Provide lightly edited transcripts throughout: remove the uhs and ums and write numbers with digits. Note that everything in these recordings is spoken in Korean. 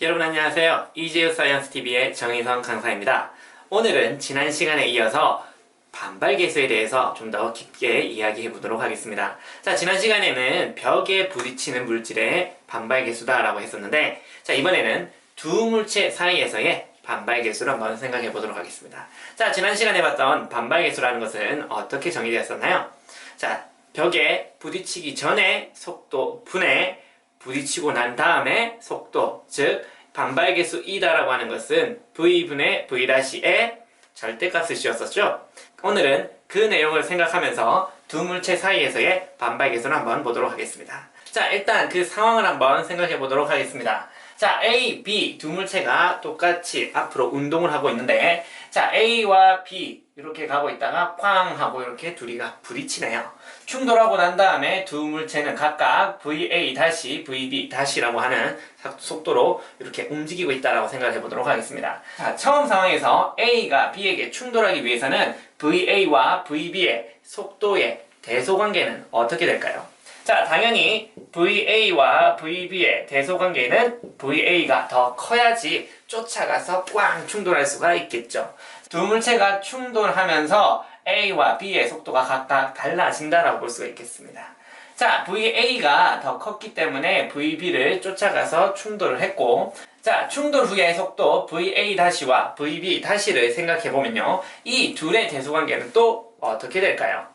여러분 안녕하세요. 이재우 사이언스TV의 정희성 강사입니다. 오늘은 지난 시간에 이어서 반발계수에 대해서 좀 더 깊게 이야기해 보도록 하겠습니다. 자, 지난 시간에는 벽에 부딪히는 물질의 반발계수다 라고 했었는데, 자, 이번에는 두 물체 사이에서의 반발계수를 한번 생각해 보도록 하겠습니다. 자, 지난 시간에 봤던 반발계수라는 것은 어떻게 정의되었었나요? 자, 벽에 부딪히기 전에 속도 분의 부딪히고 난 다음에 속도, 즉 반발계수 E다라고 하는 것은 V분의 V-의 절대값을 씌웠었죠. 오늘은 그 내용을 생각하면서 두 물체 사이에서의 반발계수를 한번 보도록 하겠습니다. 자, 일단 그 상황을 한번 생각해 보도록 하겠습니다. 자, A, B 두 물체가 똑같이 앞으로 운동을 하고 있는데, 자, A와 B 이렇게 가고 있다가 쾅 하고 이렇게 둘이가 부딪히네요. 충돌하고 난 다음에 두 물체는 각각 VA-VB-라고 하는 속도로 이렇게 움직이고 있다라고 생각해 보도록 하겠습니다. 자, 처음 상황에서 A가 B에게 충돌하기 위해서는 VA와 VB의 속도의 대소관계는 어떻게 될까요? 자, 당연히 VA와 VB의 대소관계는 VA가 더 커야지 쫓아가서 꽝 충돌할 수가 있겠죠. 두 물체가 충돌하면서 A와 B의 속도가 각각 달라진다라고 볼 수가 있겠습니다. 자, VA가 더 컸기 때문에 VB를 쫓아가서 충돌을 했고, 자, 충돌 후의 속도 VA-와 VB-를 생각해보면요, 이 둘의 대소관계는 또 어떻게 될까요?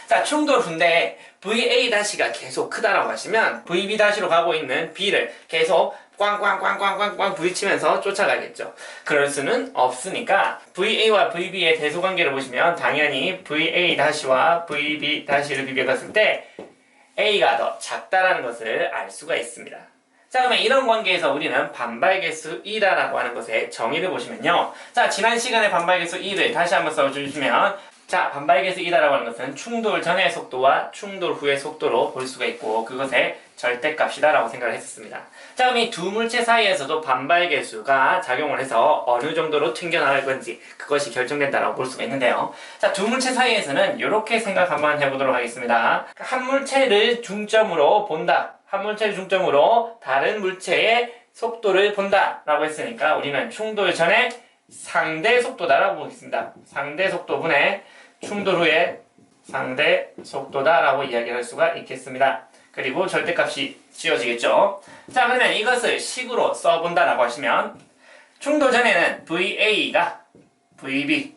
자, 충돌 후인데 VA-가 계속 크다라고 하시면 VB-로 가고 있는 B를 계속 꽝꽝꽝꽝꽝꽝 부딪히면서 쫓아가겠죠. 그럴 수는 없으니까 VA와 VB의 대소관계를 보시면 당연히 VA-와 VB-를 비교했을 때 A가 더 작다라는 것을 알 수가 있습니다. 자, 그러면 이런 관계에서 우리는 반발계수 E다라고 하는 것의 정의를 보시면요. 자, 지난 시간에 반발계수 E를 다시 한번 써주시면, 자, 반발계수 E다라고 하는 것은 충돌 전의 속도와 충돌 후의 속도로 볼 수가 있고, 그것의 절대값이다라고 생각을 했었습니다. 자, 그럼 이 두 물체 사이에서도 반발계수가 작용을 해서 어느 정도로 튕겨나갈 건지 그것이 결정된다라고 볼 수가 있는데요. 자, 두 물체 사이에서는 이렇게 생각 한번 해보도록 하겠습니다. 한 물체를 중점으로 본다. 한 물체를 중점으로 다른 물체의 속도를 본다 라고 했으니까 우리는 충돌 전에 상대 속도다라고 보겠습니다. 상대 속도분의 충돌 후에 상대 속도다라고 이야기할 를 수가 있겠습니다. 그리고 절대값이 씌워지겠죠. 자, 그러면 이것을 식으로 써본다라고 하시면 충돌 전에는 VA가 VB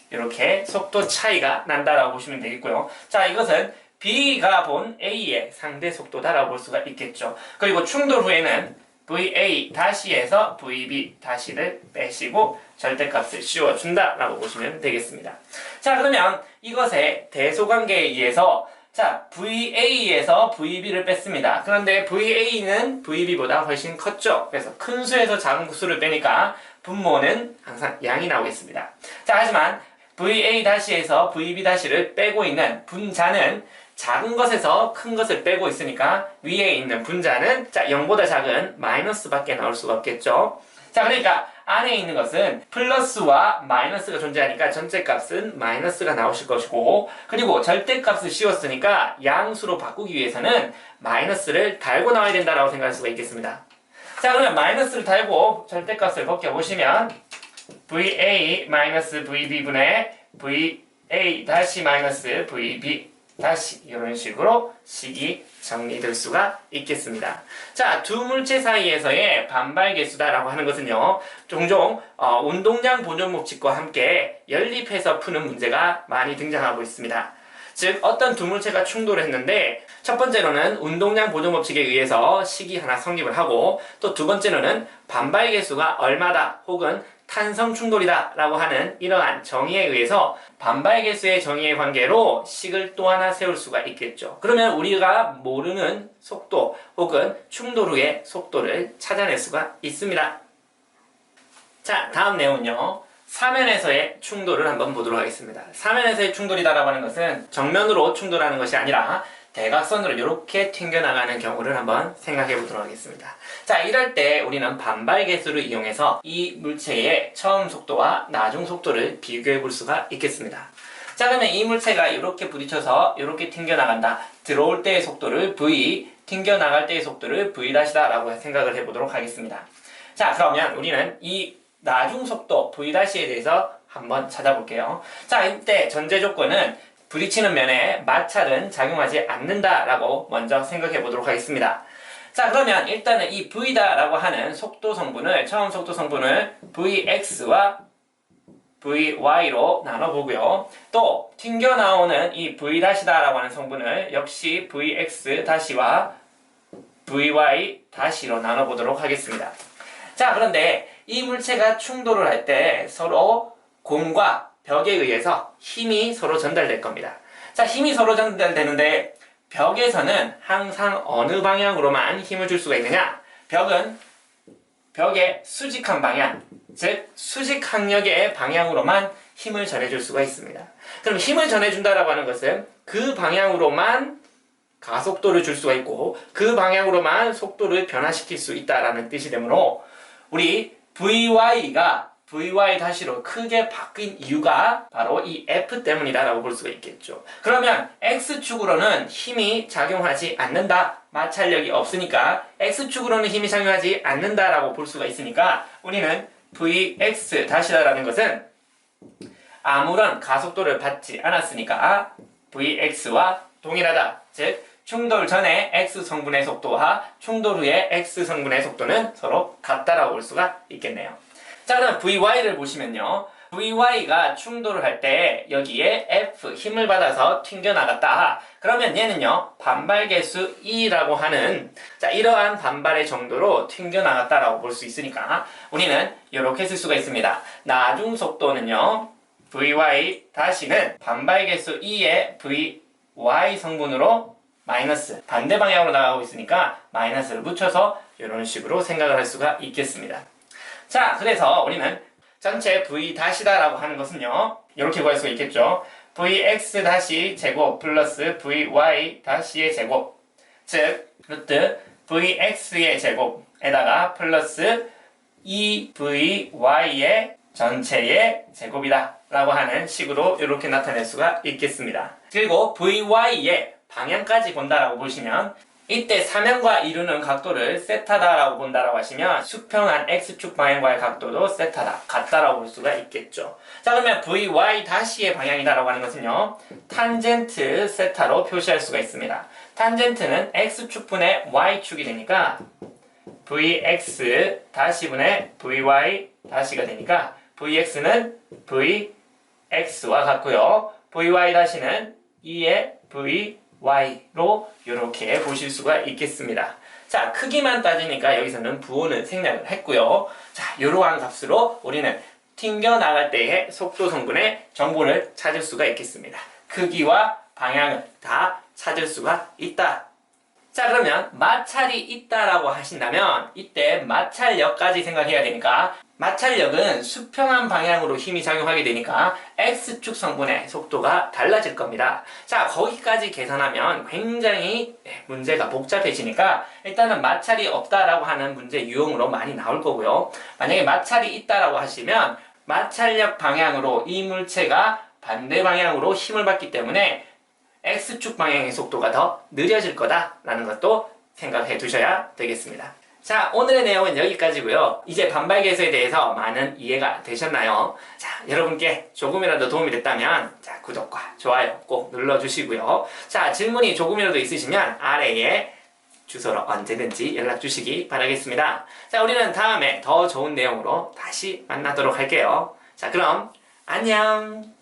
이렇게 속도 차이가 난다라고 보시면 되겠고요. 자, 이것은 B가 본 A의 상대 속도다라고 볼 수가 있겠죠. 그리고 충돌 후에는 VA-에서 VB-를 빼시고 절대값을 씌워준다라고 보시면 되겠습니다. 자, 그러면 이것의 대소관계에 의해서, 자, VA에서 VB를 뺐습니다. 그런데 VA는 VB보다 훨씬 컸죠. 그래서 큰 수에서 작은 수를 빼니까 분모는 항상 양이 나오겠습니다. 자, 하지만 VA-에서 VB-를 빼고 있는 분자는 작은 것에서 큰 것을 빼고 있으니까 위에 있는 분자는, 자, 0보다 작은 마이너스밖에 나올 수가 없겠죠. 자, 그러니까 안에 있는 것은 플러스와 마이너스가 존재하니까 전체값은 마이너스가 나오실 것이고, 그리고 절대값을 씌웠으니까 양수로 바꾸기 위해서는 마이너스를 달고 나와야 된다라고 생각할 수가 있겠습니다. 자, 그러면 마이너스를 달고 절대값을 벗겨보시면 VA-VB분의 VA-VB 이런 식으로 식이 정리될 수가 있겠습니다. 자, 두 물체 사이에서의 반발계수다라고 하는 것은요, 종종 운동량 보존 법칙과 함께 연립해서 푸는 문제가 많이 등장하고 있습니다. 즉, 어떤 두 물체가 충돌을 했는데 첫 번째로는 운동량 보존 법칙에 의해서 식이 하나 성립을 하고, 또 두 번째로는 반발계수가 얼마다 혹은 탄성 충돌이다 라고 하는 이러한 정의에 의해서 반발계수의 정의의 관계로 식을 또 하나 세울 수가 있겠죠. 그러면 우리가 모르는 속도 혹은 충돌 후의 속도를 찾아낼 수가 있습니다. 자, 다음 내용은요, 사면에서의 충돌을 한번 보도록 하겠습니다. 사면에서의 충돌이다라고 하는 것은 정면으로 충돌하는 것이 아니라 대각선으로 이렇게 튕겨나가는 경우를 한번 생각해 보도록 하겠습니다. 자, 이럴 때 우리는 반발계수를 이용해서 이 물체의 처음 속도와 나중 속도를 비교해 볼 수가 있겠습니다. 자, 그러면 이 물체가 이렇게 부딪혀서 이렇게 튕겨나간다. 들어올 때의 속도를 V, 튕겨나갈 때의 속도를 V-라고 생각을 해보도록 하겠습니다. 자, 그러면 우리는 이 나중속도 V' 에 대해서 한번 찾아볼게요. 자, 이때 전제 조건은 부딪히는 면에 마찰은 작용하지 않는다라고 먼저 생각해 보도록 하겠습니다. 자, 그러면 일단은 이 V다라고 하는 속도 성분을, 처음 속도 성분을 Vx와 Vy로 나눠보고요. 또 튕겨나오는 이 V'다라고 하는 성분을 역시 Vx-와 Vy-로 나눠보도록 하겠습니다. 자, 그런데 이 물체가 충돌을 할 때 서로 공과 벽에 의해서 힘이 서로 전달될 겁니다. 자, 힘이 서로 전달되는데 벽에서는 항상 어느 방향으로만 힘을 줄 수가 있느냐? 벽은 벽의 수직한 방향, 즉 수직 항력의 방향으로만 힘을 전해줄 수가 있습니다. 그럼 힘을 전해준다라고 하는 것은 그 방향으로만 가속도를 줄 수가 있고 그 방향으로만 속도를 변화시킬 수 있다라는 뜻이 되므로 우리 Vy가 Vy-로 크게 바뀐 이유가 바로 이 F 때문이다라고 볼 수가 있겠죠. 그러면 X축으로는 힘이 작용하지 않는다. 마찰력이 없으니까 X축으로는 힘이 작용하지 않는다라고 볼 수가 있으니까 우리는 Vx-라는 것은 아무런 가속도를 받지 않았으니까 Vx와 동일하다. 즉 충돌 전에 X 성분의 속도와 충돌 후에 X 성분의 속도는 서로 같다라고 볼 수가 있겠네요. 자, 그럼 Vy를 보시면요. Vy가 충돌을 할 때 여기에 F 힘을 받아서 튕겨나갔다. 그러면 얘는요. 반발계수 E라고 하는 이러한 반발의 정도로 튕겨나갔다라고 볼 수 있으니까 우리는 이렇게 쓸 수가 있습니다. 나중 속도는요. Vy-는 반발계수 E의 Vy 성분으로 마이너스 반대 방향으로 나가고 있으니까 마이너스를 붙여서 이런 식으로 생각을 할 수가 있겠습니다. 자, 그래서 우리는 전체 V-라고 하는 것은요. 이렇게 구할 수가 있겠죠. Vx- 제곱 플러스 Vy- 의 제곱 즉 루트 Vx의 제곱에다가 플러스 2Vy의 전체의 제곱이다 라고 하는 식으로 이렇게 나타낼 수가 있겠습니다. 그리고 Vy의 방향까지 본다라고 보시면 이때 사면과 이루는 각도를 세타다라고 본다라고 하시면 수평한 X축 방향과의 각도도 세타다, 같다라고 볼 수가 있겠죠. 자, 그러면 Vy-의 방향이다라고 하는 것은요. 탄젠트 세타로 표시할 수가 있습니다. 탄젠트는 X축분의 Y축이 되니까 Vx-분의 Vy-가 되니까 Vx는 Vx와 같고요. Vy-는 2의 Vy로 이렇게 보실 수가 있겠습니다. 자, 크기만 따지니까 여기서는 부호는 생략을 했고요. 자, 이러한 값으로 우리는 튕겨나갈 때의 속도 성분의 정보를 찾을 수가 있겠습니다. 크기와 방향을 다 찾을 수가 있다. 자, 그러면 마찰이 있다라고 하신다면 이때 마찰력까지 생각해야 되니까 마찰력은 수평한 방향으로 힘이 작용하게 되니까 X축 성분의 속도가 달라질 겁니다. 자, 거기까지 계산하면 굉장히 문제가 복잡해지니까 일단은 마찰이 없다라고 하는 문제 유형으로 많이 나올 거고요. 만약에 마찰이 있다라고 하시면 마찰력 방향으로 이 물체가 반대 방향으로 힘을 받기 때문에 X축 방향의 속도가 더 느려질 거다라는 것도 생각해 두셔야 되겠습니다. 자, 오늘의 내용은 여기까지고요. 이제 반발계수에 대해서 많은 이해가 되셨나요? 자, 여러분께 조금이라도 도움이 됐다면 자, 구독과 좋아요 꼭 눌러주시고요. 자, 질문이 조금이라도 있으시면 아래에 주소로 언제든지 연락 주시기 바라겠습니다. 자, 우리는 다음에 더 좋은 내용으로 다시 만나도록 할게요. 자, 그럼 안녕!